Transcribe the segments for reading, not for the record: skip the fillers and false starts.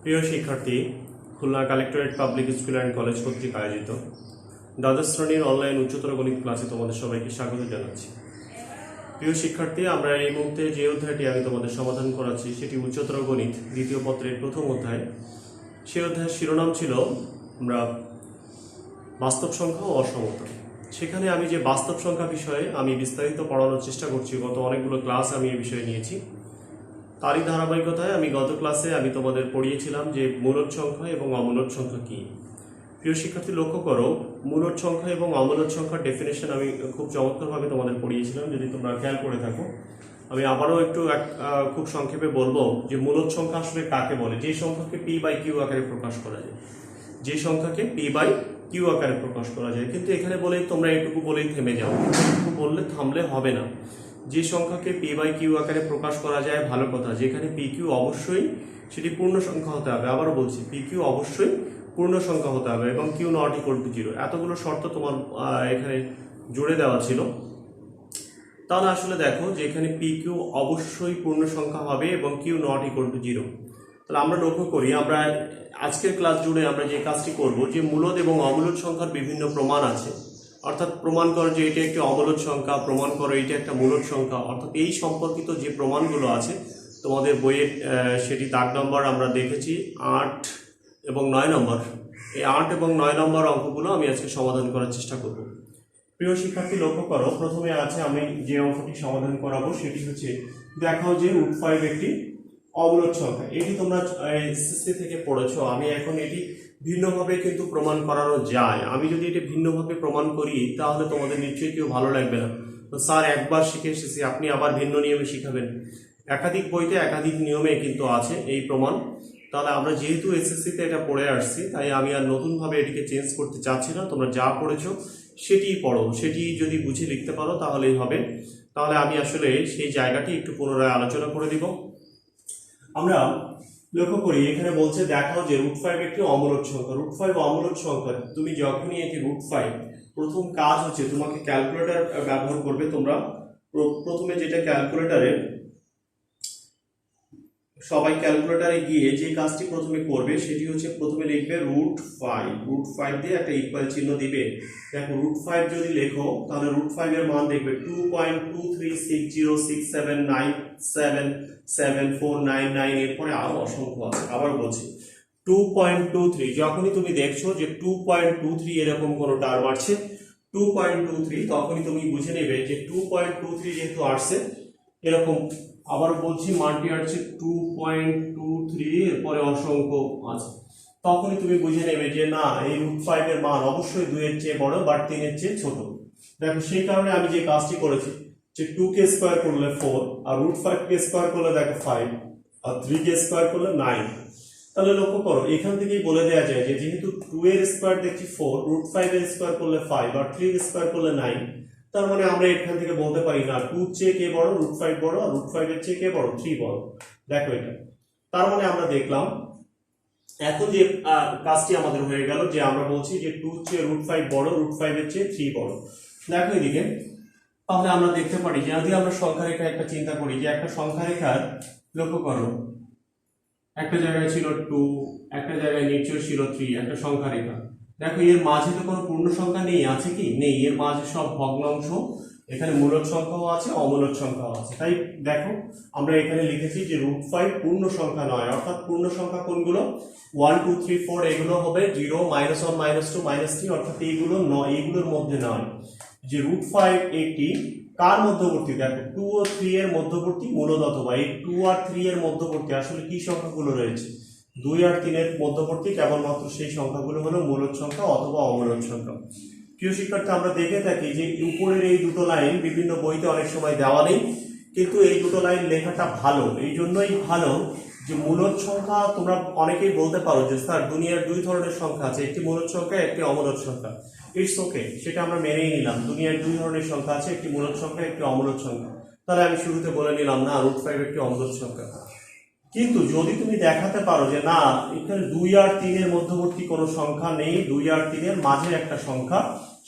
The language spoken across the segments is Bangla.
প্রিয় শিক্ষার্থী, Khulna collectorate public school and college কর্তৃক আয়োজিত দ্বাদশ শ্রেণীর অনলাইন উচ্চতর গণিত ক্লাসে তোমাদের সবাইকে স্বাগত জানাচ্ছি। প্রিয় শিক্ষার্থী, আমরা এই মুহূর্তে যে অধ্যায়টি আমি তোমাদের সমাধান করাচ্ছি সেটি উচ্চতর গণিত দ্বিতীয় পত্রের প্রথম অধ্যায়। সেই অধ্যায়ের শিরোনাম ছিল আমরা বাস্তব সংখ্যা ও অসমতা। সেখানে আমি যে বাস্তব সংখ্যা বিষয়ে আমি বিস্তারিত পড়ানোর চেষ্টা করছি, গত অনেকগুলো ক্লাস আমি এই বিষয়ে নিয়েছি। তারই ধারাবাহিকতায় আমি গত ক্লাসে আমি তোমাদের পড়িয়েছিলাম যে মূলদ সংখ্যা এবং অমূলদ সংখ্যা কী। প্রিয় শিক্ষার্থী, লক্ষ্য করো, মূলদ সংখ্যা এবং অমূলদ সংখ্যার ডেফিনেশন আমি খুব চমৎকারভাবে তোমাদের পড়িয়েছিলাম। যদি তোমরা খেয়াল করে থাকো, আমি আবারও একটু খুব সংক্ষেপে বলবো যে মূলদ সংখ্যা আসলে কাকে বলে। যে সংখ্যাকে পি বাই কিউ আকারে প্রকাশ করা যায়, যে সংখ্যাকে পি বাই কিউ আকারে প্রকাশ করা যায়। কিন্তু এখানে বলেই তোমরা এটুকু বলেই থেমে যাও, এটুকু বললে থামলে হবে না। যে সংখ্যাকে পি বাই কিউ আকারে প্রকাশ করা যায় ভালো কথা, যেখানে পি কিউ অবশ্যই সেটি পূর্ণ সংখ্যা হতে হবে। আবারও বলছি, পি কিউ অবশ্যই পূর্ণ সংখ্যা হতে হবে এবং Q not equal to zero. এতগুলো শর্ত তোমার এখানে জুড়ে দেওয়া ছিল। তাহলে আসলে দেখো যে এখানে পি কিউ অবশ্যই পূর্ণ সংখ্যা হবে এবং Q not equal to zero. তাহলে আমরা লক্ষ্য করি, আমরা আজকের ক্লাস জুড়ে আমরা যে কাজটি করব, যে মূলদ এবং অমূলদ সংখ্যার বিভিন্ন প্রমাণ আছে, অর্থাৎ প্রমাণ করো যে এটা একটি অমূলদ সংখ্যা, প্রমাণ করো এটা একটা মূলদ সংখ্যা, অর্থাৎ এই সম্পর্কিত যে প্রমাণগুলো আছে তোমাদের বইয়ের সেটি দাগ নম্বর আমরা দেখেছি 8 এবং 9 নম্বর। এই 8 এবং 9 নম্বর অঙ্কগুলো আমি আজকে সমাধান করার চেষ্টা করব। প্রিয় শিক্ষার্থী, লক্ষ্য করো, প্রথমে আছে আমি যে অঙ্কটি সমাধান করাবো সেটি হচ্ছে, দেখাও যে √5 একটি অমূলদ সংখ্যা। এটি তোমরা এসএসসি থেকে পড়েছো। আমি এখন এটি ভিন্নভাবে কিন্তু প্রমাণ করানো যায়। আমি যদি এটি ভিন্নভাবে প্রমাণ করি তাহলে তোমাদের নিশ্চয়ই কেউ ভালো লাগবে না। তো স্যার একবার শিখে এসেছি, আপনি আবার ভিন্ন নিয়মে শিখাবেন। একাধিক বইতে একাধিক নিয়মে কিন্তু আছে এই প্রমাণ। তাহলে আমরা যেহেতু এসএসসিতে এটা পড়ে আসছি, তাই আমি আর নতুনভাবে এটিকে চেঞ্জ করতে চাচ্ছি না। তোমরা যা পড়েছো সেটিই পড়ো, সেটি যদি বুঝে লিখতে পারো তাহলেই হবে। তাহলে আমি আসলে সেই জায়গাটি একটু পুনরায় আলোচনা করে দিব। আমরা লক্ষ্য করি, এখানে বলছে দেখাও যে √5 একটি অমূলদ সংখ্যা। √5 অমূলদ সংখ্যা। তুমি যখনই এটি √5, প্রথম কাজ হচ্ছে তোমাকে ক্যালকুলেটর ব্যবহার করবে। তোমরা প্রথমে যেটা ক্যালকুলেটরে সবাই ক্যালকুলেটরে গিয়ে যে কাজটি প্রথমে করবে সেটি হচ্ছে প্রথমে লিখবে √5 দিয়ে একটা ইকুয়াল চিহ্ন দিবে। দেখো √5 যদি লেখো তাহলে √5 এর মান দেখবে 2.236067977499। এরপরে আরো অসংখ্য আছে। আবার বলছি 2.23। যখনই তুমি দেখছো যে 2.23 এরকম কোনো টার্ম আসছে 2.23, তখনই তুমি বুঝে নেবে যে 2.23 যেহেতু আসছে এরকম। আবার বলছি মানটি আসছে 2.23, এরপরে অসংখ্য আছে, তখনই তুমি বুঝে নেবে যে না, এই √5 এর মান অবশ্যই 2 এর চেয়ে বড় বা 3 এর চেয়ে ছোট। দেখো সেই কারণে আমি যে কাজটি করেছি যে 2 কে স্কয়ার করলে 4, আর √5 কে স্কয়ার করলে দেখো 5, আর 3 কে স্কয়ার করলে 9। তাহলে লক্ষ্য করো, এখান থেকেই বলে দেওয়া যায় যে যেহেতু 2 এর স্কয়ার দেখছি 4, √5 এর স্কয়ার করলে 5, আর 3 এর স্কয়ার করলে 9। তার মানে আমরা এখান থেকে বলতে পারি না 2 এর চেয়ে কে বড়, √5 বড়, আর √5 এর চেয়ে কে বড়, 3 বড়। দেখো এটা, তার মানে আমরা দেখলাম এখন যে কাজটি আমাদের হয়ে গেল যে আমরা বলছি যে 2 এর চেয়ে √5 বড়, √5 এর চেয়ে 3 বড়। দেখো এদিকে, তাহলে আমরা দেখতে পারি যে যদি আমরা সংখ্যা রেখা একটা চিন্তা করি, যে একটা সংখ্যা রেখার, লক্ষ্য করো, একটা জায়গায় ছিল 2, একটা জায়গায় নিচেও ছিল 3, একটা সংখ্যা রেখা। দেখো এর মাঝে তো কোনো পূর্ণ সংখ্যা নেই, আছে কি? নেই। এর মাঝে সব ভগ্নাংশ। এখানে মূলদ সংখ্যাও আছে, অমূলদ সংখ্যাও আছে। তাই দেখো আমরা এখানে লিখেছি যে √5 পূর্ণ সংখ্যা নয়, অর্থাৎ পূর্ণ সংখ্যা কোনগুলো? 1 2 3 4 এগুলো হবে 0 -1 -2 -3, অর্থাৎ এইগুলো নয়, এইগুলোর মধ্যে নয়। যে √5 একটি কার মধ্যবর্তী? দেখো 2 ও 3 এর মধ্যবর্তী মূলদ, অথবা এই 2 আর 3 এর মধ্যবর্তী আসলে কি সংখ্যাগুলো রয়েছে? 2 আর 3 এর মধ্যবর্তী কেবলমাত্র সেই সংখ্যাগুলো হলো মূলদ সংখ্যা অথবা অমূলদ সংখ্যা। প্রিয় শিক্ষার্থী, আমরা দেখে থাকি যে উপরের এই দুটো লাইন বিভিন্ন বইতে অনেক সময় দেওয়া নেই, কিন্তু এই দুটো লাইন লেখাটা ভালো। এই জন্যই ভালো যে মূলদ সংখ্যা, তোমরা অনেকেই বলতে পারো যে স্যার দুনিয়ার 2 ধরনের সংখ্যা আছে, একটি মূলদ সংখ্যা, একটি অমূলদ সংখ্যা। ইটস ওকে, সেটা আমরা মেনেই নিলাম। দুনিয়ার 2 ধরনের সংখ্যা আছে, একটি মূলদ সংখ্যা, একটি অমূলদ সংখ্যা। তাহলে আমি শুরুতে বলে নিলাম না, √5 একটি অমূলদ সংখ্যা। কিন্তু যদি তুমি দেখাতে পারো যে না, এখানে 2 আর 3 এর মধ্যবর্তী কোনো সংখ্যা নেই, 2 আর 3 এর মাঝে একটা সংখ্যা,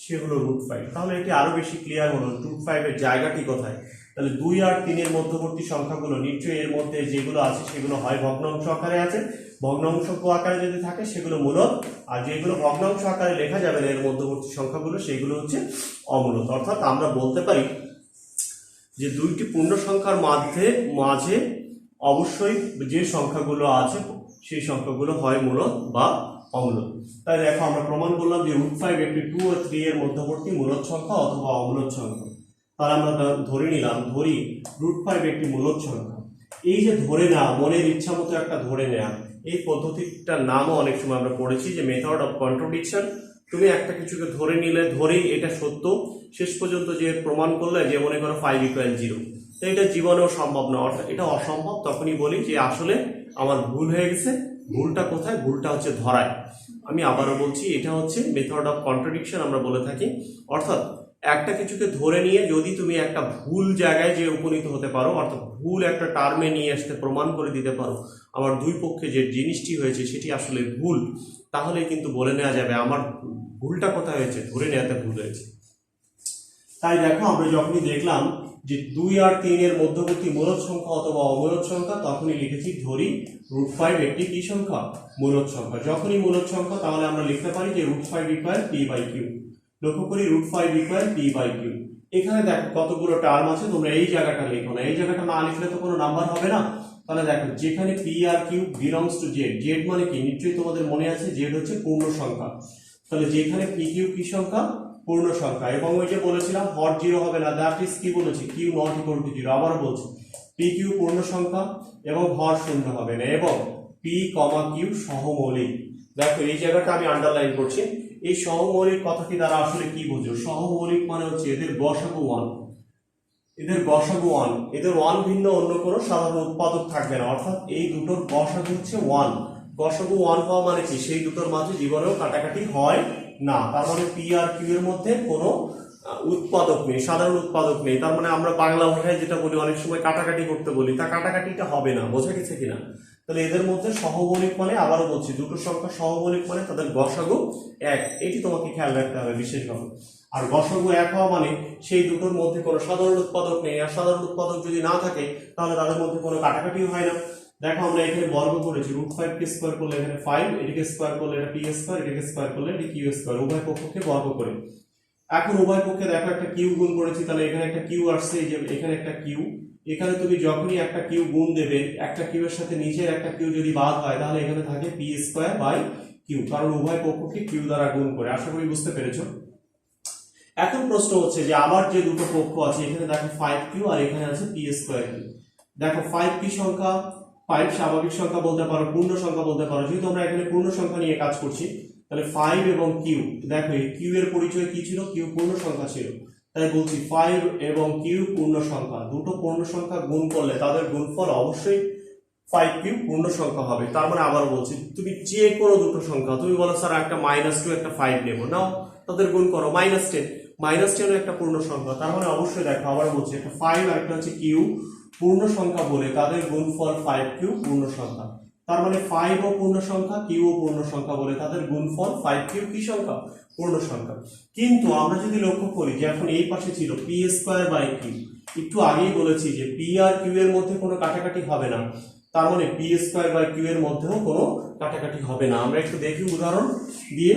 সে হলো √5, তাহলে এটি আরো বেশি ক্লিয়ার হলো √5 এর জায়গাটি কোথায়। তাহলে 2 আর 3 এর মধ্যবর্তী সংখ্যাগুলো নিশ্চয়ই এর মধ্যে যেগুলো আছে সেগুলো হয় ভগ্নাংশ আকারে আছে, ভগ্নাংশ আকারে যদি থাকে সেগুলো মূলদ, আর যেগুলো ভগ্নাংশ আকারে লেখা যাবে না এর মধ্যবর্তী সংখ্যাগুলো সেগুলো হচ্ছে অমূলদ। অর্থাৎ আমরা বলতে পারি যে দুইটি পূর্ণ সংখ্যার মাঝে অবশ্যই যে সংখ্যাগুলো আছে সেই সংখ্যাগুলো হয় মূলদ বা অমূলদ। তাই দেখো আমরা প্রমাণ করলাম যে √5 একটি 2 ও 3 এর মধ্যবর্তী মূলদ সংখ্যা অথবা অমূলদ সংখ্যা। তাহলে আমরা ধরি √5 একটি মূলদ সংখ্যা। এই যে ধরে নেওয়া, মনের ইচ্ছা মতো একটা ধরে নেওয়া, এই পদ্ধতিটার নামও অনেক সময় আমরা পড়েছি যে মেথড অফ কন্ট্রাডিকশন। তুমি একটা কিছুকে ধরে নিলে, ধরেই এটা সত্য, শেষ পর্যন্ত যে প্রমাণ করলে যে মনে করো 5 = 0, তো এটা জীবনেও সম্ভব না, অর্থাৎ এটা অসম্ভব। তখনই বলি যে আসলে আমার ভুল হয়ে গেছে। ভুলটা কোথায়? ভুলটা হচ্ছে ধরায়। আমি আবারও বলছি, এটা হচ্ছে মেথড অফ কন্ট্রাডিকশন আমরা বলে থাকি। অর্থাৎ একটা কিছুকে ধরে নিয়ে যদি তুমি একটা ভুল জায়গায় যে উপনীত হতে পারো, অর্থাৎ ভুল একটা টার্মে নিয়ে আসতে প্রমাণ করে দিতে পারো আমার দুই পক্ষে যে জিনিসটি হয়েছে সেটি আসলে ভুল, তাহলে কিন্তু বলে নেওয়া যাবে আমার ভুলটা কোথায় হয়েছে, ধরে নেওয়াতে ভুল হয়েছে। তাই দেখো আমরা যখনই দেখলাম যে 2 আর 3 এর মধ্যবর্তী মূলদ সংখ্যা অথবা অমূলদ সংখ্যা, তখনই লিখেছি ধরি √5 একটি কি সংখ্যা? মূলদ সংখ্যা। যখনই মূলদ সংখ্যা তাহলে আমরা লিখতে পারি যে √5 = p/q। লক্ষ্য করি √5 = p/q। এখানে দেখো কতগুলো টার্ম আছে, তোমরা এই জায়গাটা লিখো না, এই জায়গাটা না লিখলে তো কোনো নাম্বার হবে না। তাহলে দেখো যেখানে p আর q belongs to z, z মানে কি নিশ্চয়ই তোমাদের মনে আছে, z হচ্ছে পূর্ণ সংখ্যা। তাহলে যেখানে pq কি সংখ্যা? পূর্ণ সংখ্যা। এবং ওই যে বলেছিলাম হর 0 হবে না, দ্যাট ইজ কি বলেছি, q ≠ = 0। আবার বলছি pq পূর্ণ সংখ্যা এবং হর শূন্য হবে না, এবং p, q সহমৌলিক। দেখো এই জায়গাটা আমি আন্ডারলাইন করছি। এই সহমৌলিক কথাটি দ্বারা আসলে কি বোঝো? সহমৌলিক মানে হচ্ছে এদের গসাগু 1, এদের গসাগু 1, এদের 1 ভিন্ন অন্য কোনো সাধারণ উৎপাদক থাকবে না। অর্থাৎ এই দুটোর গসাগু হচ্ছে 1। গসাগু 1 হওয়া মানে কি? সেই দুটোর মাঝে জীবনেও কাটাকাটি হয় না। তার মানে পি আর কিউ এর মধ্যে কোনো উৎপাদক নেই, সাধারণ উৎপাদক নেই। তার মানে আমরা বাংলা ভাষায় যেটা বলি অনেক সময় কাটাকাটি করতে বলি, তা কাটাকাটিটা হবে না। বোঝা গেছে কিনা? তাহলে এদের মধ্যে সহমৌলিক মানে, আবারও বলছি, দুটো সংখ্যা সহমৌলিক মানে তাদের গসাগু 1। এটি তোমাকে খেয়াল রাখতে হবে বিশেষভাবে। আর গসাগু 1 হওয়া মানে সেই দুটোর মধ্যে কোনো সাধারণ উৎপাদক নেই। আর সাধারণ উৎপাদক যদি না থাকে তাহলে তাদের মধ্যে কোনো কাটাকাটিও হয় না। দেখো আমরা এখানে বর্গ করেছি, √5 কে স্কয়ার করলে এখানে 5, এটিকে স্কয়ার করলে এটা p স্কয়ার, এটিকে স্কয়ার করলে এটি q স্কয়ার, উভয় পক্ষকে বর্গ করে। এখন উভয় পক্ষে দেখো একটা q গুণ করেছি, তাহলে এখানে একটা q আসছে, এই যে এখানে একটা q। এখানে তুমি যখনই একটা q গুণ দেবে, একটা q এর সাথে নিচের একটা q যদি বাদ হয় তাহলে এখানে থাকে p²/q, কারণ উভয় পক্ষকে q দ্বারা গুণ করে। আশা করি বুঝতে পেরেছো। এখন প্রশ্ন হচ্ছে যে আবার যে দুটো পক্ষ আছে, এখানে দেখো 5q আর এখানে আছে p²q। দেখো 5 কি সংখ্যা? 5 স্বাভাবিক সংখ্যা বলতে পারো, পূর্ণ সংখ্যা বলতে পারো। যেহেতু আমরা এখানে পূর্ণ সংখ্যা নিয়ে কাজ করছি, তাহলে 5 এবং q, দেখো এই q এর পরিচয় কি ছিল? q পূর্ণ সংখ্যা ছিল। তাই বলছি 5 এবং q পূর্ণ সংখ্যা। দুটো পূর্ণ সংখ্যা গুণ করলে তাদের গুণফল অবশ্যই 5q পূর্ণ সংখ্যা হবে। তার মানে আবার বলছি, তুমি যে কোনো দুটো সংখ্যা, তুমি বলো স্যার একটা -2 একটা 5 নেব, নাও তাদের গুণ করো, -10, -10 একটা পূর্ণ সংখ্যা। তার মানে অবশ্যই দেখো, আবার বলছি, একটা 5 আর একটা হচ্ছে q পূর্ণ সংখ্যা বলে তাদের গুণফল 5q পূর্ণ সংখ্যা। তার মানে 5 ও পূর্ণ সংখ্যা, q ও পূর্ণ সংখ্যা বলে তাদের গুণফল 5q কি সংখ্যা? পূর্ণ সংখ্যা। কিন্তু আমরা যদি লক্ষ্য করি যে এখন এই পাশে ছিল p²/q, একটু আগেই বলেছি যে p আর q এর মধ্যে কোনো কাটাকাটি হবে না। তার মানে p²/q এর মধ্যেও কোনো কাটাকাটি হবে না। আমরা একটু দেখি উদাহরণ দিয়ে।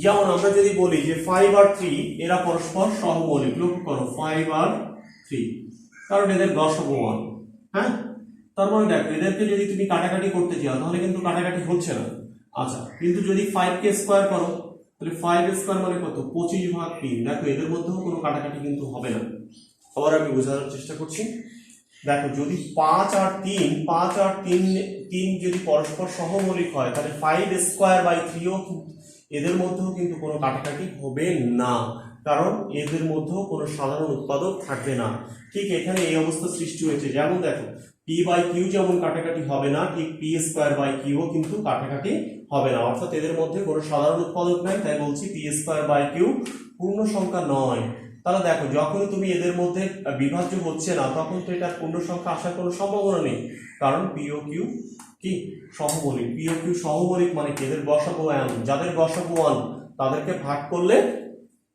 যেমন আমরা যদি বলি যে 5 আর 3 এরা পরস্পর সহমৌলিক, লক্ষ্য করো 5 আর 3, কারণ এদের গসাগু 1। হ্যাঁ, তার মানে দেখো এদেরকে যদি তুমি কাটাকাটি করতে চাও তাহলে কিন্তু কাটাকাটি হচ্ছে না। আচ্ছা, কিন্তু যদি 5 কে স্কয়ার করো তাহলে 5 স্কয়ার মানে কত? 25/3। দেখো এদের মধ্যেও কোনো কাটাকাটি কিন্তু হবে না। আবার আমি বোঝানোর চেষ্টা করছি। দেখো যদি 5 আর 3 যদি পরস্পর সহমৌলিক হয় তাহলে 5²/3 ও এদের মধ্যেও কিন্তু কোনো কাটাকাটি হবে না, কারণ এদের মধ্যেও কোনো সাধারণ উৎপাদক থাকবে না। ঠিক এখানে এই অবস্থা সৃষ্টি হয়েছে। যেমন দেখো p/q যেমন কাটাকাটি হবে না, ঠিক p²/q ও কিন্তু কাটাকাটি হবে না। অর্থাৎ এদের মধ্যে কোনো সাধারণ উৎপাদক নাই। তাই বলছি p²/q পূর্ণ সংখ্যা নয়। তাহলে দেখো যখনই তুমি এদের মধ্যে বিভাজ্য হচ্ছে না তখন তো এটা পূর্ণ সংখ্যা আসার কোনো সম্ভাবনা নেই, কারণ p ও q কি সহমৌলিক। p ও q সহমৌলিক মানে কি? এদের গসাগু 1, যাদের গসাগু 1 তাদেরকে ভাগ করলে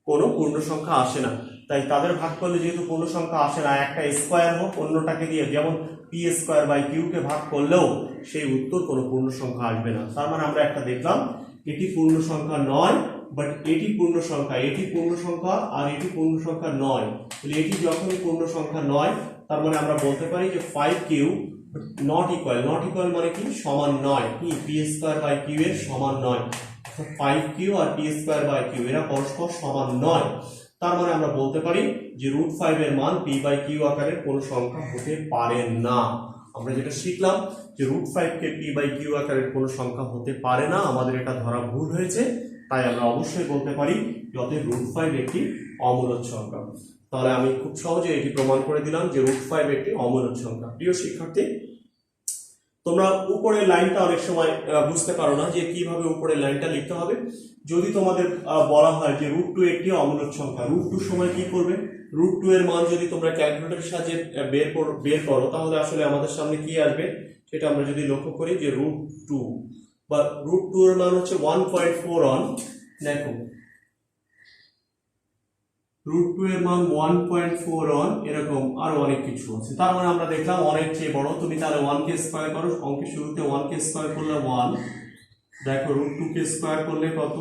কোনো পূর্ণ সংখ্যা আসে না। তাই তাদের ভাগ করলে যেহেতু পূর্ণ সংখ্যা আসে না, একটা স্কোয়ার হোক অন্যটাকে দিয়ে, যেমন পি স্কোয়ার বাই কিউকে ভাগ করলেও সেই উত্তর কোনো পূর্ণ সংখ্যা আসবে না। তার মানে আমরা একটা দেখলাম এটি পূর্ণ সংখ্যা নয়, বাট এটি পূর্ণ সংখ্যা, এটি পূর্ণ সংখ্যা আর এটি পূর্ণ সংখ্যা নয়। তাহলে এটি যখনই পূর্ণ সংখ্যা নয়, তার মানে আমরা বলতে পারি যে 5q not equal, not equal মানে কি সমান নয়, কি পি স্কোয়ার বাই কিউ এর সমান নয়। 5q আর পি স্কোয়ার বাই কিউ এরা পরস্পর সমান নয়। তার মানে আমরা বলতে পারি যে √5 এর মান পি বাই কিউ আকারের কোনো সংখ্যা হতে পারে না। আমরা যেটা শিখলাম যে √5 কে পি বাই কিউ আকারের কোনো সংখ্যা হতে পারে না, আমাদের এটা ধরা ভুল হয়েছে। তাই আমরা অবশ্যই বলতে পারি যে অতএব √5 একটি অমূলদ সংখ্যা। তাহলে আমি খুব সহজে এটি প্রমাণ করে দিলাম যে √5 একটি অমূলদ সংখ্যা। প্রিয় শিক্ষার্থী, তোমরা উপরের লাইনটা অনেক সময় বুঝতে পারো না যে কিভাবে উপরের লাইনটা লিখতে হবে। যদি তোমাদের বলা হয় যে √2 একটি অমূলদ সংখ্যা, √2 সময় কি করবে, √2 এর মান যদি তোমরা ক্যালকুলেটরের সাহায্যে বের করো, তাহলে আসলে আমাদের সামনে কি আসবে সেটা আমরা যদি লক্ষ্য করি যে √2 বা √2 এর মান হচ্ছে 1.41। দেখো √2 এর মান 1.41, এরকম আরো অনেক কিছু আছে। তার মানে আমরা দেখলাম অনেক চেয়ে বড়। তুমি তাহলে 1 কে স্কয়ার করো, অঙ্কের শুরুতে 1 কে স্কয়ার করলে 1, দেখো √2 কে স্কয়ার করলে কত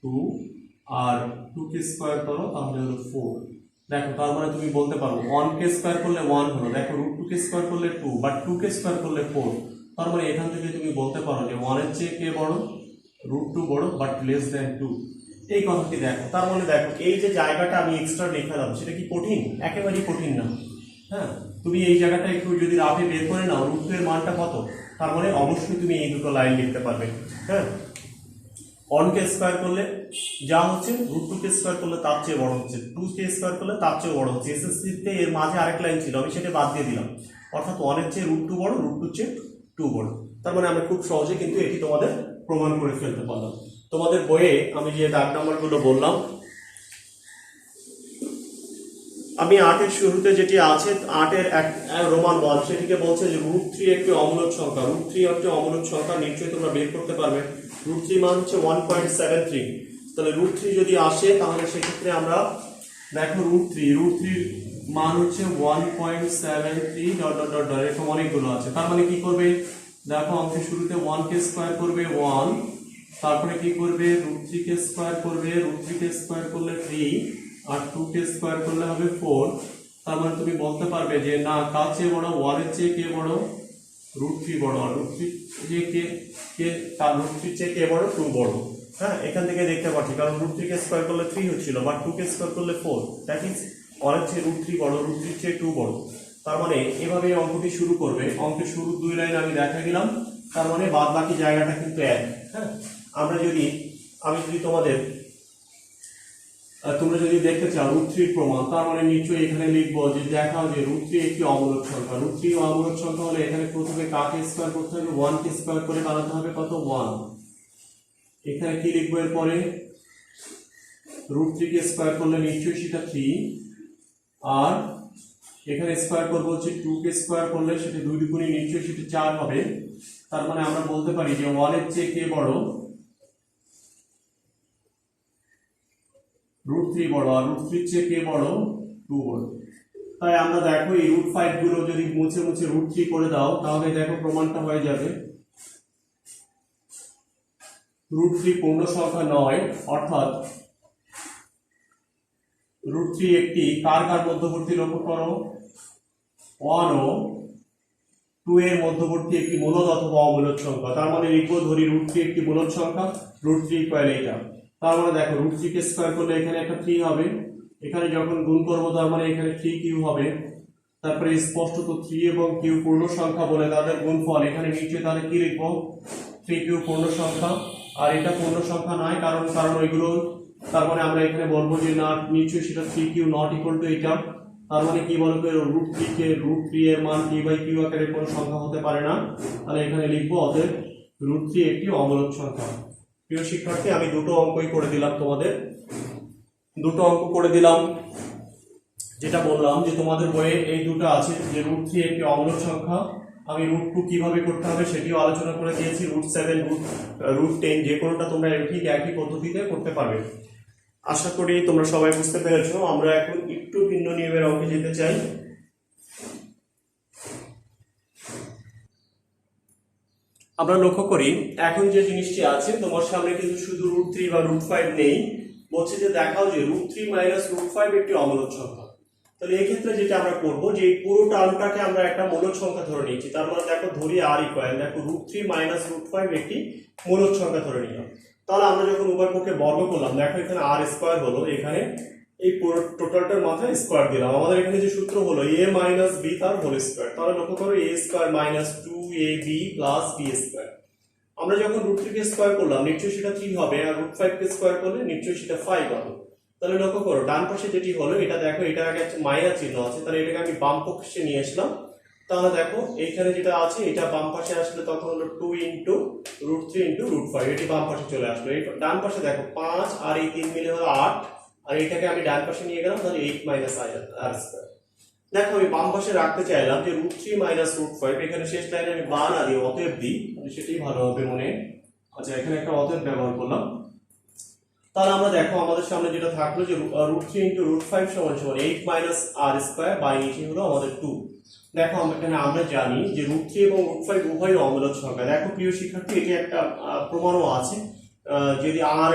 2, আর 2 কে স্কয়ার করো তাহলে হলো 4। দেখো তার মানে তুমি বলতে পারো 1 কে স্কয়ার করলে 1 হলো, দেখো √2 কে স্কয়ার করলে 2, বাট 2 কে স্কয়ার করলে 4। তার মানে এখান থেকে তুমি বলতে পারো যে 1 এর চেয়ে কে বড়, √2 বড়, বাট লেস দ্যান 2। এই কথাটি দেখো। তার মানে দেখো এই যে জায়গাটা আমি এক্সট্রা লিখলাম সেটা কি কঠিন? একেবারেই কঠিন না। হ্যাঁ, তুমি এই জায়গাটা একটু যদি রাফে বের করে নাও √2 এর মানটা কত, তার মানে অবশ্যই তুমি এই দুটো লাইন লিখতে পারবে। হ্যাঁ, 1 কে স্কয়ার করলে যা হচ্ছে √2 কে স্কয়ার করলে তার চেয়ে বড় হচ্ছে, 2 কে স্কয়ার করলে তার চেয়ে বড় হচ্ছে। এসএসসিতে এর মাঝে আরেক লাইন ছিল, আমি সেটা বাদ দিয়ে দিলাম। অর্থাৎ 1 এর চেয়ে √2 বড়, √2 এর চেয়ে 2 বড়। তার মানে আমরা খুব সহজে কিন্তু এটি তোমাদের প্রমাণ করে ফেলতে পারলাম। তোমাদের বইয়ে আমি যে দাগ নাম্বারগুলো বললাম, আমি 8 এর শুরুতে যেটি আছে 8 এর রোমান 1 সেটিকে বলছে যে √3 একটি অমূলদ সংখ্যা। √3 একটি অমূলদ সংখ্যা, নিশ্চয়ই তোমরা বের করতে পারবে। √3 মান হচ্ছে 1.73। তাহলে √3 যদি আসে তাহলে সেক্ষেত্রে আমরা দেখো √3 মান হচ্ছে 1.73 ডট ডট ডট ডট, এরকম অনেকগুলো আছে। তার মানে কি করবে, দেখো অঙ্কের শুরুতে 1 কে স্কয়ার করবে 1, তারপরে কি করবে √3 কে স্কয়ার করবে, √3 কে স্কয়ার করলে 3, আর 2 কে স্কয়ার করলে হবে 4। তার মানে তুমি বলতে পারবে যে না, কার চেয়ে বড়, 1 এর চেয়ে কে বড়, √3 বড়, আর √3 যে কে তার √3 চেয়ে কে বড়, 2 বড়। হ্যাঁ, এখান থেকে দেখতে পাচ্ছি, কারণ √3 কে স্কয়ার করলে 3 হচ্ছিল, বাট 2 কে স্কয়ার করলে 4, দ্যাট ইজ 1 এর চেয়ে √3 বড়, √3 চেয়ে 2 বড়। তার মানে এভাবে অঙ্কটি শুরু করবে। অঙ্কের শুরুর 2 লাইন আমি দেখা দিলাম, তার মানে বাদ বাকি জায়গাটা কিন্তু এক। হ্যাঁ, আমি যদি তোমরা যদি দেখতে চাও √3 প্রমাণ, তার মানে নিশ্চয়ই এখানে লিখবো যে দেখাও যে √3 একটি অমূলদ সংখ্যা। √3 অমূলদ সংখ্যা হলে এখানে প্রথমে কাকে স্কয়ার করতে হবে, 1 কে স্কয়ার করে বানাতে হবে কত, 1। এখানে কি লিখবো এরপরে, √3 কে স্কয়ার করলে নিশ্চয়ই সেটা 3, আর এখানে স্কয়ার করবো হচ্ছে 2 কে স্কয়ার করলে সেটা 2 দুগুণে নিশ্চয়ই সেটা 4 হবে। তার মানে আমরা বলতে পারি যে 1 এর চেয়ে কে বড়, √3 বড়, আর √3 চেয়ে কে বড়, 2 বড়। তাই আমরা দেখো এই √5 গুলো যদি মুছে মুছে √3 করে দাও তাহলে দেখো প্রমাণটা হয়ে যাবে। √3 পূর্ণ সংখ্যা নয়, অর্থাৎ √3 একটি কার মধ্যবর্তী, লক্ষ্য করো 1 ও 2 এর মধ্যবর্তী একটি মূলদ অথবা অমূলদ সংখ্যা। তার মানে লিখবো, ধরি √3 একটি মূলদ সংখ্যা, √3 ইকুয়াল এটা। তার মানে দেখো √3 কে স্কয়ার করলে এখানে একটা 3 হবে, এখানে যখন গুণ করবো তার মানে এখানে 3q হবে। তারপরে স্পষ্টত 3 এবং q পূর্ণ সংখ্যা বলে তাদের গুণফল, এখানে নিচে তাহলে কি লিখবো, 3q পূর্ণ সংখ্যা, আর এটা পূর্ণ সংখ্যা নয় কারণ ওইগুলো। তার মানে আমরা এখানে বলবো যে না, নিশ্চয়ই সেটা 3q নট ইকুয়াল টু এটা। তার মানে কি বলতো, √3 এর মান p বাই q আকারের কোনো সংখ্যা হতে পারে না। তাহলে এখানে লিখবো অতএব √3 একটি অমূলদ সংখ্যা। প্রিয় শিক্ষার্থী, আমি দুটো অঙ্কই করে দিলাম তোমাদের, দুটো অঙ্ক করে দিলাম। যেটা বললাম যে তোমাদের বইয়ে এই দুটো আছে যে √3 একটি অমূলদ সংখ্যা। আমি √2 কিভাবে করতে হবে সেটিও আলোচনা করে দিয়েছি, √7 √10 যে কোনোটা তোমরা ঠিক একই পদ্ধতিতে করতে পারবে। আশা করি তোমরা সবাই বুঝতে পেরেছো। আমরা এখন একটু ভিন্ন নিয়মের অঙ্কে যেতে চাই। আমরা লক্ষ্য করি এখন যে জিনিসটি আছে তোমার সামনে কিন্তু শুধু √3 বা √5 নেই, বলছে যে দেখাও যে √3 মাইনাস √5 একটি অমূলদ সংখ্যা। তাহলে এই ক্ষেত্রে যেটা আমরা করব যে এই পুরো টার্মটাকে আমরা একটা মূলদ সংখ্যা ধরে নিয়েছি। তার মানে দেখো ধরি r ইকুয়াল দেখো √3 মাইনাস √5 একটি মূলদ সংখ্যা ধরে নিলাম। তাহলে আমরা যখন উভয় পক্ষে বর্গ করলাম দেখো এখানে r স্কয়ার হলো, এখানে এই পুরো টোটালটার মাথায় স্কয়ার দিলাম। আমাদের এখানে যে সূত্র হলো a মাইনাস b তার হোল স্কয়ার। তাহলে লক্ষ্য করো a square minus 2ab plus b square. আমরা যখন √3 কে স্কয়ার করলাম নিশ্চয়ই সেটা 3 হবে, আর √5 কে স্কয়ার করলে নিশ্চয়ই সেটা 5 হবে। তাহলে লক্ষ্য করো ডান পাশে যেটি হলো এটা দেখো, এটা আগে একটা মাইনাস চিহ্ন আছে, তাহলে এটাকে আমি বাম পক্ষে নিয়ে আসলাম। তাহলে দেখো এইখানে যেটা আছে এটা বাম পাশে আসলে তখন হলো 2 ইন্টু √3 ইন্টু √5, এটি বাম পাশে চলে আসলো। এই ডান পাশে দেখো 5 আর এই 3 মিলে হলো 8, আর এটাকে আমি ডান পাশে নিয়ে গেলাম, তাহলে 8 মাইনাস r স্কয়ার। দেখো আমি বাম পাশে রাখতে চাইলাম যে √3 মাইনাস √5, এখানে শেষ লাইনে আমি বা না দিয়ে অতএব দিই, তাহলে সেটাই ভালো হবে মনে। আচ্ছা এখানে একটা অতএব ব্যবহার করলাম। তাহলে আমরা দেখো আমাদের সামনে যেটা থাকলো যে √3 ইন্টু √5 সমান সমান 8 মাইনাস r স্কয়ার বাই নিচে হলো আমাদের 2। দেখো এখানে আমরা জানি যে √3 এবং √5 উভয়ই অমূলদ সংখ্যা। দেখো প্রিয় শিক্ষার্থী এটি একটা প্রমাণও আছে, যদি r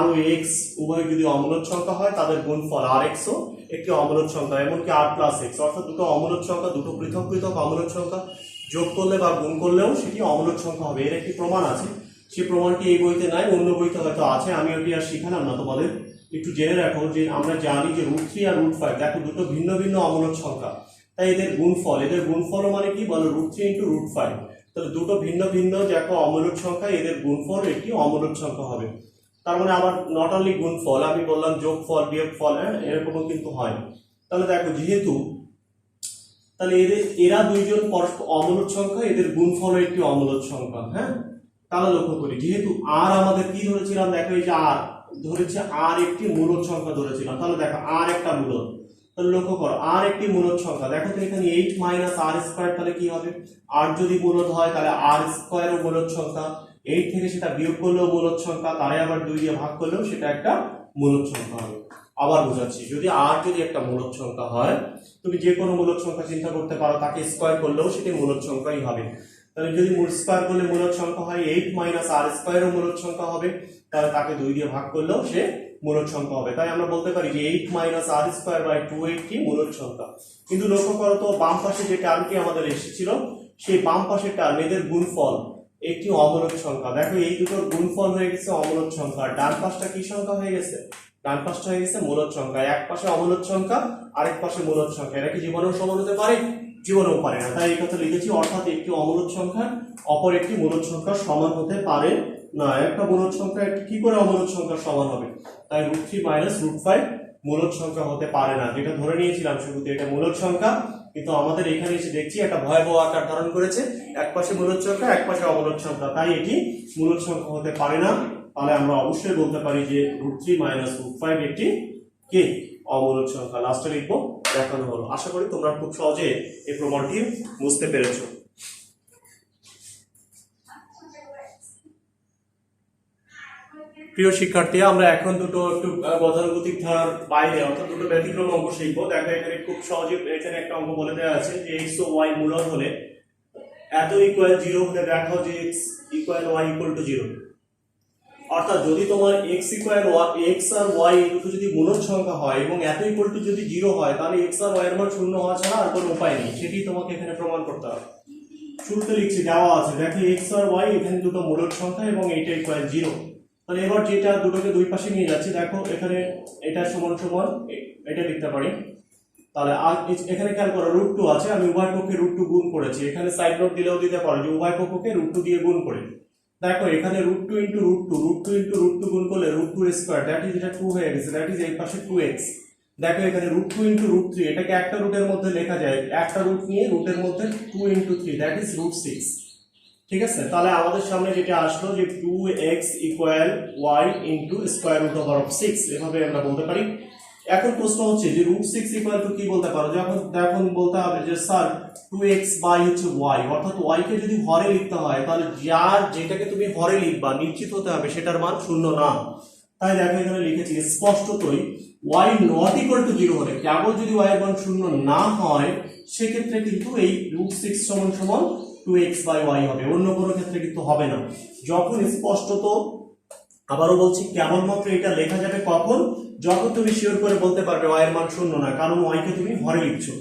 ও x উভয় যদি অমূলদ সংখ্যা হয় তাদের গুণফল rx ও একটি অমূলদ সংখ্যা, এমনকি r প্লাস x, অর্থাৎ দুটো অমূলদ সংখ্যা, দুটো পৃথক পৃথক অমূলদ সংখ্যা যোগ করলে বা গুণ করলেও সেটি অমূলদ সংখ্যা হবে। এর একটি প্রমাণ আছে, সেই প্রমাণটি এই বইতে নাই, অন্য বইতে হয়তো আছে, আমি ওটি আর শিখালাম না তোমাদের। একটু জেনে রাখো যে আমরা জানি যে √3 আর √5 দেখো দুটো ভিন্ন ভিন্ন অমূলদ সংখ্যা, তাই এদের গুণফল মানে কি বলো √3 ইন্টু √5, তাহলে দুটো ভিন্ন ভিন্ন দেখো অমূলদ সংখ্যা, এদের গুণফল একটি অমূলদ সংখ্যা হবে। তার মানে আবার নট অনলি গুণফল, আমি বললাম যোগফল বিয়োগফল, এরকমও কিন্তু হয়। তাহলে দেখো যেহেতু তাহলে এরা দুইজন পরস্পর অমূলদ সংখ্যা, এদের গুণফল একটি অমূলদ সংখ্যা। হ্যাঁ, তাহলে লক্ষ্য করি যেহেতু r আমাদের কি ধরেছিলাম, দেখো এই যে r ধরেছে, r একটি মূলদ সংখ্যা ধরেছিলাম। তাহলে দেখো r একটা মূলদ, তাহলে লক্ষ্য করো r একটি মূলদ সংখ্যা। দেখো তো এখানে 8 মাইনাস r স্কয়ার, তাহলে কি হবে r যদি মূলদ হয় তাহলে r স্কয়ারও মূলদ সংখ্যা, 8 থেকে সেটা বিয়োগ করলেও মূলদ সংখ্যা, তারে আবার 2 দিয়ে ভাগ করলেও সেটা একটা মূলদ সংখ্যা হবে। আবার বোঝাচ্ছি, যদি r যদি একটা মূলদ সংখ্যা হয়, তুমি যে কোনো মূলদ সংখ্যা চিন্তা করতে পারো, তাকে স্কয়ার করলেও সেটি মূলদ সংখ্যাই হবে। তাহলে যদি স্কয়ার করলে মূলদ সংখ্যা হয় 8 মাইনাস r স্কয়ারও মূলদ সংখ্যা হবে, তাহলে তাকে 2 দিয়ে ভাগ করলেও সে মূলদ সংখ্যা হবে। তাই আমরা বলতে পারি যে 8 মাইনাস r স্কয়ার বাই 2 একটি মূলদ সংখ্যা। কিন্তু লক্ষ্য করো তো বাম পাশে যে টার্মটি আমাদের এসেছিল, সেই বাম পাশের টার্ম এদের গুণফল একটি অমূলদ সংখ্যা। দেখো এই দুটোর গুণফল হয়ে গেছে অমূলদ সংখ্যা, ডান পাশটা কি সংখ্যা হয়ে গেছে, ডান পাশটা হয়ে গেছে মূলদ সংখ্যা। এক পাশে অমূলদ সংখ্যা, আরেক পাশে মূলদ সংখ্যা, এরা কি জীবনেও সমান হতে পারে? জীবনেও পারে না। তাই এই কথা লিখেছি, অর্থাৎ একটি অমূলদ সংখ্যা অপর একটি মূলদ সংখ্যা সমান হতে পারে না। একটা মূলদ সংখ্যা একটি কি করে অমূলদ সংখ্যা সমান হবে? তাই √3 মাইনাস √5 মূলদ সংখ্যা হতে পারে না, যেটা ধরে নিয়েছিলাম শুরুতে এটা মূলদ সংখ্যা, কিন্তু আমাদের এখানে এসে দেখছি একটা ভয়াবহ আকার ধারণ করেছে, এক পাশে মূলদ সংখ্যা এক পাশে অমূলদ সংখ্যা, তাই এটি মূলদ সংখ্যা হতে পারে না। তাহলে আমরা অবশ্যই বলতে পারি যে √3 মাইনাস √5 একটি কি অমূলদ সংখ্যা। লাস্টে লিখবো দেখানো হলো। আশা করি তোমরা খুব সহজে এই প্রমাণটি বুঝতে পেরেছো। প্রিয় শিক্ষার্থী, আমরা এখন দুটো একটু গতানুগতিক ধারার বাইরে অর্থাৎ দুটো ব্যতিক্রম অঙ্ক শিখবো। দেখো এখানে খুব সহজে এখানে একটা অঙ্ক বলে দেওয়া আছে যে x ও y মূলদ হলে এত ইকুয়াল 0 হলে দেখাও যে x equal y equal to 0। অর্থাৎ যদি তোমার x ইকুয়াল x আর y এই দুটো যদি মূলদ সংখ্যা হয় এবং এত ইকুয়াল টু যদি 0 হয়, তাহলে x আর y এর মান শূন্য হওয়া ছাড়া আর কোনো উপায় নেই, সেটি তোমাকে এখানে প্রমাণ করতে হবে। শুরুতে লিখছি দেওয়া আছে, দেখো x আর y এখানে দুটো মূলদ সংখ্যা এবং এটা ইকুয়াল 0। তাহলে এবার যেটা দুটোকে দুই পাশে নিয়ে যাচ্ছি, দেখো এখানে এটা সমান সমান এটা লিখতে পারি। তাহলে আর এখানে খেয়াল করো √2 আছে, আমি উভয় পক্ষে √2 গুণ করেছি, এখানে সাইড নোট দিলেও দিতে পারো যে উভয় পক্ষকে √2 দিয়ে গুণ করে। দেখো এখানে √2 ইন্টু √2 গুণ করলে √2 স্কয়ার, দ্যাট ইজ এটা 2 হয়ে গেছে, দ্যাট ইজ এই পাশে 2x। দেখো এখানে √2 ইন্টু √3, এটাকে একটা রুটের মধ্যে লেখা যায়, একটা রুট নিয়ে রুটের মধ্যে 2 ইন্টু 3, দ্যাট ইজ √6। ঠিক আছে, তাহলে আমাদের সামনে যেটা আসলো যে 2x equal y into square root over of 6, এভাবে আমরা বলতে পারি। এখন প্রশ্ন হচ্ছে যে √6 ইকুয়াল টু কি বলতে পারো, যখন বলতে হবে যে স্যার 2x বাই হচ্ছে y, অর্থাৎ y কে যদি হরে লিখতে হয় তাহলে যেটাকে তুমি হরে লিখবা নিশ্চিত হতে হবে সেটার মান শূন্য না। তাই দেখো এখানে লিখেছি স্পষ্টতই y নট ইকুয়াল টু 0 হলে, কেবল যদি y এর মান শূন্য না হয় সেক্ষেত্রে কিন্তু এই √6 সমান সমান 2x/y হবে, অন্য কোনো ক্ষেত্রে কিন্তু হবে না। যখন স্পষ্টত, আবারও বলছি, কেবলমাত্র এটা লেখা যাবে কখন, যখন তুমি শিওর করে বলতে পারবে y এর মান শূন্য না, কারণ y কে তুমি ঘরে লিখছো।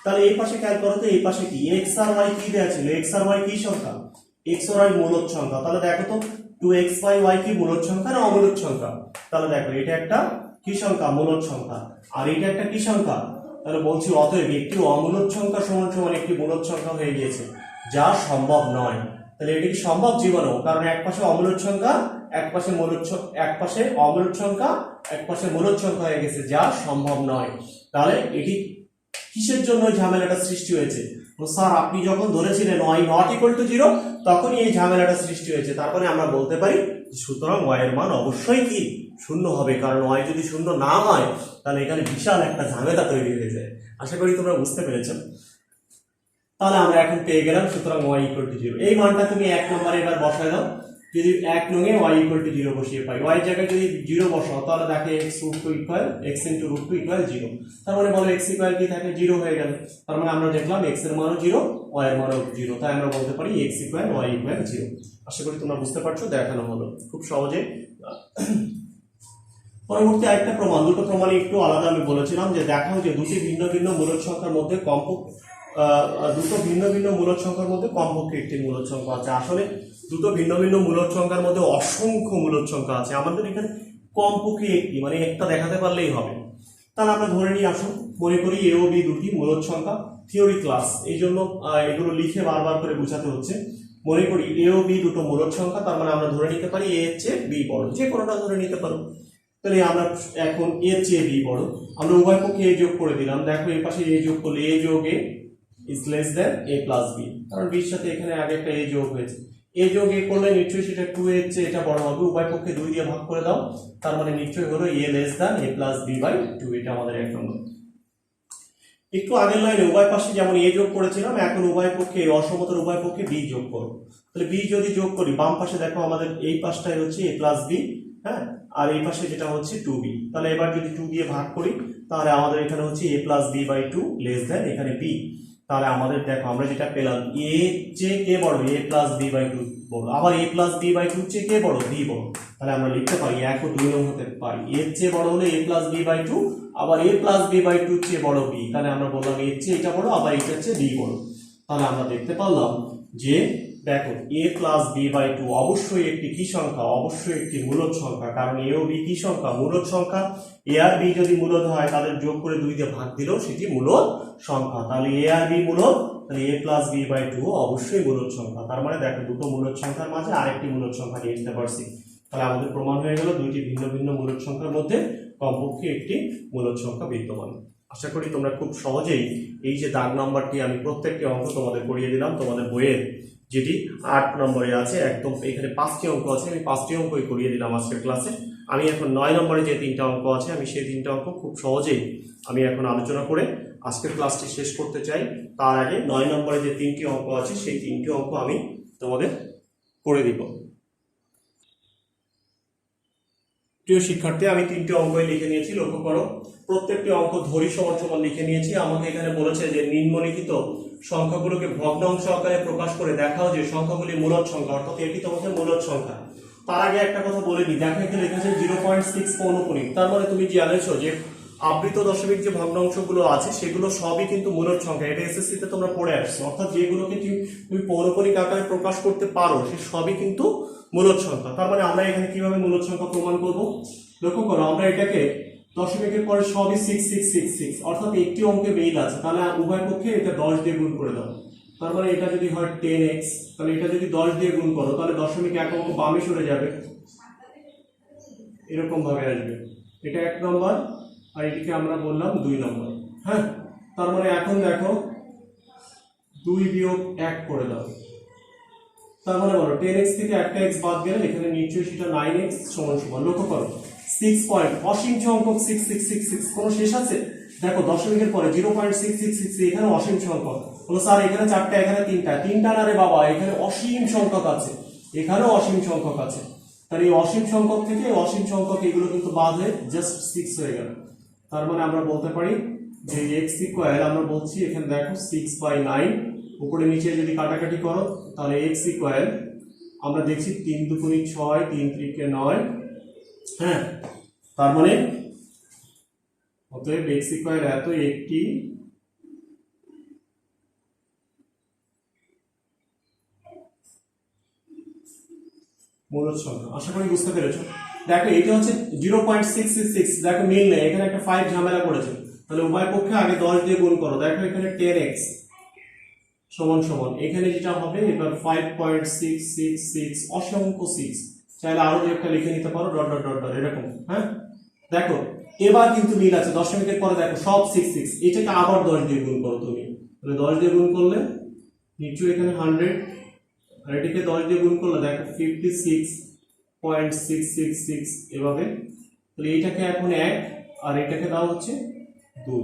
তাহলে এই পাশে খেয়াল করো তো, এই পাশে কি x আর y কি দেওয়া ছিল, x আর y কি সংখ্যা, x আর y মূলদ সংখ্যা। তাহলে দেখো তো 2x/y কি মূলদ সংখ্যা না অমূলদ সংখ্যা? তাহলে দেখো এটা একটা কি সংখ্যা, মূলদ সংখ্যা, আর এটা একটা কি সংখ্যা। তাহলে বলছি অতএব একটি অমূলদ সংখ্যা সমান সমান একটি মূলদ সংখ্যা হয়ে গিয়েছে, যা সম্ভব নয়। তাহলে এটি কি সম্ভব জীবনেও, কারণ এক পাশে অমূলদ সংখ্যা, এক পাশে অমূলদ সংখ্যা, এক পাশে মূলদ সংখ্যা হয়ে গেছে, যা সম্ভব নয়। তাহলে এটি কিসের জন্য ঝামেলাটা সৃষ্টি হয়েছে? স্যার আপনি যখন ধরেছিলেন y নট ইকুয়াল টু 0 তখনই এই ঝামেলাটা সৃষ্টি হয়েছে। তারপরে আমরা বলতে পারি সুতরাং y এর মান অবশ্যই কি শূন্য হবে, কারণ y যদি শূন্য না হয় তাহলে এখানে বিশাল একটা ঝামেলা তৈরি হয়ে যায়। আশা করি তোমরা বুঝতে পেরেছো। তাহলে আমরা এখন পেয়ে গেলাম সুতরাং y ইকুয়াল টু 0। এই মানটা তুমি 1 নম্বরে এবার বসায় দাও। যদি 1 নং এ y ইকুয়াল টু 0 বসিয়ে পাই, y এর জায়গায় যদি 0 বসাও তাহলে দেখে x ইনটু √2 ইকুয়াল 0। তার মানে বলো x ইকুয়াল কি থাকে, 0 হয়ে গেল। তার মানে আমরা দেখলাম x এর মানও 0, y এর মানও 0, তাই আমরা বলতে পারি x ইকুয়াল y ইকুয়াল 0। আশা করি তোমরা বুঝতে পারছো, দেখানো হলো খুব সহজে। পরবর্তী আরেকটা প্রমাণ, দুটো প্রমাণই একটু আলাদা। আমি বলেছিলাম যে দেখাও যে দুটি ভিন্ন ভিন্ন মূলদ সংখ্যার মধ্যে কমপক্ষে একটি মূলদ সংখ্যা আছে। আসলে দুটো ভিন্ন ভিন্ন মূলদ সংখ্যার মধ্যে অসংখ্য মূলদ সংখ্যা আছে, আমাদের এখানে কমপক্ষে একটি, মানে একটা দেখাতে পারলেই হবে। তাহলে আমরা ধরে নিই, আসুন মনে করি a ও b দুটি মূলদ সংখ্যা। থিওরি ক্লাস, এই জন্য এগুলো লিখে বারবার করে বোঝাতে হচ্ছে। মনে করি a ও b দুটো মূলদ সংখ্যা, তার মানে আমরা ধরে নিতে পারি a এর চেয়ে b বড়, যে কোনোটা ধরে নিতে পারো। তাহলে আমরা এখন a এর চেয়ে b বড়, আমরা উভয় পক্ষে a যোগ করে দিলাম। দেখো এই পাশে a যোগ করলে a যোগ a is less than a plus b, কারণ b এর সাথে এখানে আগে একটা a যোগ হয়েছে। a যোগ a করলে নিশ্চয়ই সেটা 2 এর চেয়ে এটা বড় হবে, উভয় পক্ষে 2 দিয়ে ভাগ করে দাও, তার মানে নিশ্চয়ই হলো a less than a plus b by 2। এটা আমাদের 1 নম্বর। একটু আগের লাইনে উভয় পাশে যেমন a যোগ করেছিলাম, এখন উভয় পক্ষে অসমতার উভয় পক্ষে b যোগ করো। তাহলে b যদি যোগ করি, বাম পাশে দেখো আমাদের এই পাশটাই হচ্ছে a plus b, হ্যাঁ, আর এই পাশে যেটা হচ্ছে 2b। তাহলে এবার যদি 2 দিয়ে ভাগ করি তাহলে আমাদের এখানে হচ্ছে a plus b by 2 less than এখানে b। তাহলে আমাদের দেখো আমরা যেটা পেলাম, a চেয়ে কে বড়, a plus b by 2 বড়, আবার a plus b by 2 চেয়ে কে বড়, b বড়। তাহলে আমরা লিখতে পারি 1 ও 2 নং হতে পারি, a চেয়ে বড় হলে a plus b by 2, আবার a plus b by 2 চেয়ে বড় b। তাহলে আমরা বললাম a চেয়ে এটা বড়, আবার এটা চেয়ে b বড়। তাহলে আমরা দেখতে পারলাম যে দেখো a plus b by 2 অবশ্যই একটি কি সংখ্যা, অবশ্যই একটি মূলদ সংখ্যা, কারণ a ও b কি সংখ্যা, মূলদ সংখ্যা। a আর b যদি মূলদ হয় তাদের যোগ করে 2 দিয়ে ভাগ দিলেও সেটি মূলদ সংখ্যা। তাহলে a আর b মূলদ, তাহলে a plus b by 2 অবশ্যই মূলদ সংখ্যা। তার মানে দেখো দুটো মূলদ সংখ্যার মাঝে আরেকটি মূলদ সংখ্যা নিয়ে আসতে পারছি। তাহলে আমাদের প্রমাণ হয়ে গেল দুইটি ভিন্ন ভিন্ন মূলদ সংখ্যার মধ্যে কমপক্ষে একটি মূলদ সংখ্যা বিদ্যমান। আশা করি তোমরা খুব সহজেই এই যে দাগ নাম্বারটি আমি প্রত্যেকটি অঙ্ক তোমাদের করিয়ে দিলাম, তোমাদের বইয়ের যেটি 8 নম্বরে আছে, একদম এখানে 5টি অঙ্ক আছে, আমি 5টি অঙ্কই করিয়ে দিলাম আজকের ক্লাসে। আমি এখন 9 নম্বরে যে 3টা অঙ্ক আছে, আমি সেই 3টা অঙ্ক খুব সহজেই আমি এখন আলোচনা করে আজকের ক্লাসটি শেষ করতে চাই। তার আগে 9 নম্বরে যে 3টি অঙ্ক আছে সেই 3টি অঙ্ক আমি তোমাদের করে দিব। প্রিয় শিক্ষার্থী, আমি 3টি অঙ্কই লিখে নিয়েছি, লক্ষ্য করো। প্রত্যেকটি অঙ্ক ধরি সমান সমান লিখে নিয়েছি। আমাকে এখানে বলেছে যে নিম্নলিখিত সংখ্যাগুলোকে ভগ্নাংশ আকারে প্রকাশ করে দেখাও যে সংখ্যাগুলি মূলদ সংখ্যা, অর্থাৎ এটি তোমাদের মূলদ সংখ্যা। তার আগে একটা কথা বলে দিই, দেখো এখানে লেখা আছে 0.6 পৌনঃপুনিক। তার মানে তুমি জানেছো যে আবৃত দশমিক যে ভগ্নাংশগুলো আছে সেগুলো সবই কিন্তু মূলদ সংখ্যা। এটা এসএসসি তে তোমরা পড়ে আসছো, অর্থাৎ যেগুলোকে তুমি পৌনঃপুনিক আকারে প্রকাশ করতে পারো সে সবই কিন্তু মূলদ সংখ্যা। তার মানে আমরা এখানে কিভাবে মূলদ সংখ্যা প্রমাণ করব, লক্ষ্য করো। আমরা এটাকে দশমিকের পরে সবই 6666, অর্থাৎ একটি অঙ্কে মিল আছে, তাহলে উভয় পক্ষে এটা 10 দিয়ে গুণ করে দাও। তার মানে এটা যদি হয় 10x, তাহলে এটা যদি 10 দিয়ে গুণ করো তাহলে দশমিক এক অঙ্ক বামে সরে যাবে, এরকম ভাবে আসবে। এটা 1 নম্বর, আর এটিকে আমরা বললাম 2 নম্বর। হ্যাঁ, তার মানে এখন দেখো 2 বিয়োগ 1 করে দাও। তার মানে বলো 10x থেকে একটা x বাদ গেলে এখানে নিশ্চয়ই সেটা 9x সমান সমান। লক্ষ্য করো 6 পয়েন্ট, অসীম সংখ্যক 6666, কোনো শেষ আছে? দেখো দশমিকের পরে 0.6666, এখানে অসীম সংখ্যক। বলো স্যার এখানে 4টা, এখানে 3টা না রে বাবা, এখানে অসীম সংখ্যক আছে, এখানেও অসীম সংখ্যক আছে। তাহলে এই অসীম সংখ্যক থেকে অসীম সংখ্যক এগুলো কিন্তু বাদ হয়ে জাস্ট 6 হয়ে গেল। তার মানে আমরা বলতে পারি যে এক্স ইকুয়াল, আমরা বলছি এখানে দেখো 6/9, উপরে নিচে যদি কাটাকাটি করো তাহলে এক্স ইকুয়াল আমরা দেখছি 3 দুগুণে 6, 3 3 9, হ্যাঁ। তার মানে অতএব এক্স ইকুয়াল এত একটি মূলদ সংখ্যা। আশা করি বুঝতে পেরেছো। দেখো এটা হচ্ছে 0.666, দেখো মিল নেই, এখানে একটা 5 ঝামেলা করেছে। তাহলে উভয় পক্ষে আগে 10 দিয়ে গুণ করো। দেখো এখানে 10x সমান সমান এখানে যেটা হবে এবার 5.666 অসংখ্য 6, চাইলে আরো একটা লিখে নিতে পারো ডট ডট ডট ডট এরকম, হ্যাঁ। দেখো এবার কিন্তু মিল আছে, দশমিকের পরে দেখো সব 66, এটাকে আবার 10 দিয়ে গুণ করো তুমি। তাহলে 10 দিয়ে গুণ করলে নিচু এখানে 100, আর এটাকে 10 দিয়ে গুণ করলে দেখো 56.666 এভাবে। তাহলে এটাকে এখন 1 আর এটাকে দাও হচ্ছে 2।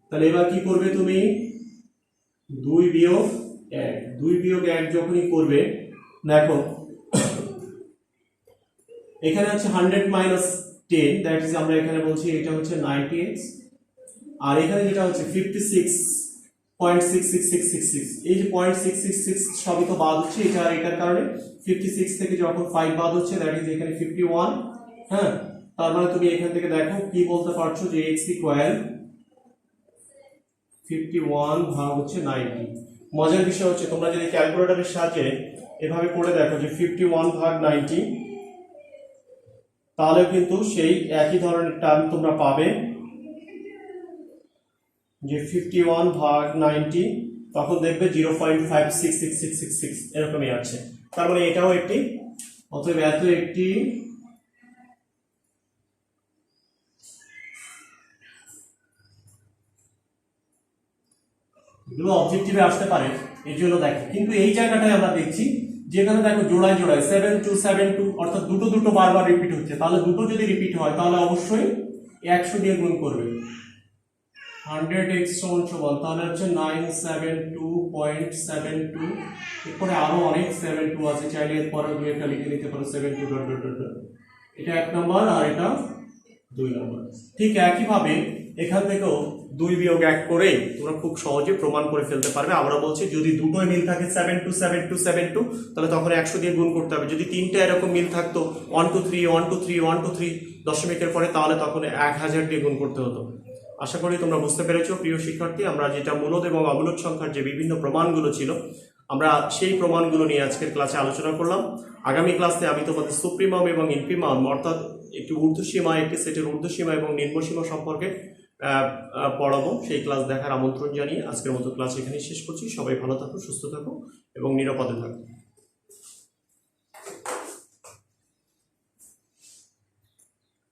তাহলে এবার কি করবে তুমি 2 বিয়োগ 1, 2 বিয়োগ 1 যখনই করবে দেখো এখানে হচ্ছে 100 মাইনাস 10, দ্যাট ইজ আমরা এখানে বলছি এটা হচ্ছে 90x, আর এখানে যেটা হচ্ছে 56.66666, এই যে 0.666 সবই তো বাদ হচ্ছে এটা আর এটার কারণে। 56 থেকে যখন 5 বাদ হচ্ছে দ্যাট ইজ এখানে 51, হ্যাঁ। তার মানে তুমি এখান থেকে দেখো কি বলতে পারছো যে x ইকুয়াল 51 ভাগ হচ্ছে 90। মজার বিষয় হচ্ছে তোমরা যদি ক্যালকুলেটরের সাহায্যে এভাবে করে দেখো যে 51 ভাগ 90, তাহলে কিন্তু সেই একই ধরনের টার্ম তোমরা পাবে যে 51 ভাগ 90, তখন দেখবে 0.566666 এরকমই আছে। তার মানে এটাও একটি, অতএব এত একটি এগুলো অবজেক্টিভে আসতে পারে, এই জন্য দেখো। কিন্তু এই জায়গাটায় আমরা দেখছি যেখানে দেখো জোড়ায় জোড়ায় 7272, অর্থাৎ দুটো দুটো বারবার রিপিট হচ্ছে। তাহলে দুটো যদি রিপিট হয় তাহলে অবশ্যই 100 দিয়ে গুণ করবে। 100x সমান তাহলে হচ্ছে 972.72, এরপরে আরো অনেক 72 আছে, চাইলে এরপরে দুই একটা লিখে নিতে পারো 72 ডট ডট ডট। এটা 1 নম্বর আর এটা 2 নম্বর। ঠিক একইভাবে এখান থেকেও 2 বিয়োগ 1 করে তোমরা খুব সহজে প্রমাণ করে ফেলতে পারবে। আমরা বলছি যদি দুটোই মিল থাকে 727272, তাহলে তখন 100 দিয়ে গুণ করতে হবে। যদি তিনটা এরকম মিল থাকতো 1 2 3 1 2 3 1 2 3 দশমিকের পরে, তাহলে তখন 1000 দিয়ে গুণ করতে হতো। আশা করি তোমরা বুঝতে পেরেছো প্রিয় শিক্ষার্থী। আমরা যেটা মূলদ এবং অমূলদ সংখ্যার যে বিভিন্ন প্রমাণগুলো ছিল, আমরা সেই প্রমাণগুলো নিয়ে আজকের ক্লাসে আলোচনা করলাম। আগামী ক্লাসে আমি তোমাদের সুপ্রিমাম এবং ইনফিমাম, অর্থাৎ একটি ঊর্ধ্বসীমা, একটি সেটের ঊর্ধ্বসীমা এবং নিম্নসীমা সম্পর্কে পড়াবো। সেই ক্লাস দেখার আমন্ত্রণ জানিয়ে আজকের মতো ক্লাস এখানেই শেষ করছি। সবাই ভালো থাকো, সুস্থ থাকো এবং নিরাপদে থাকো।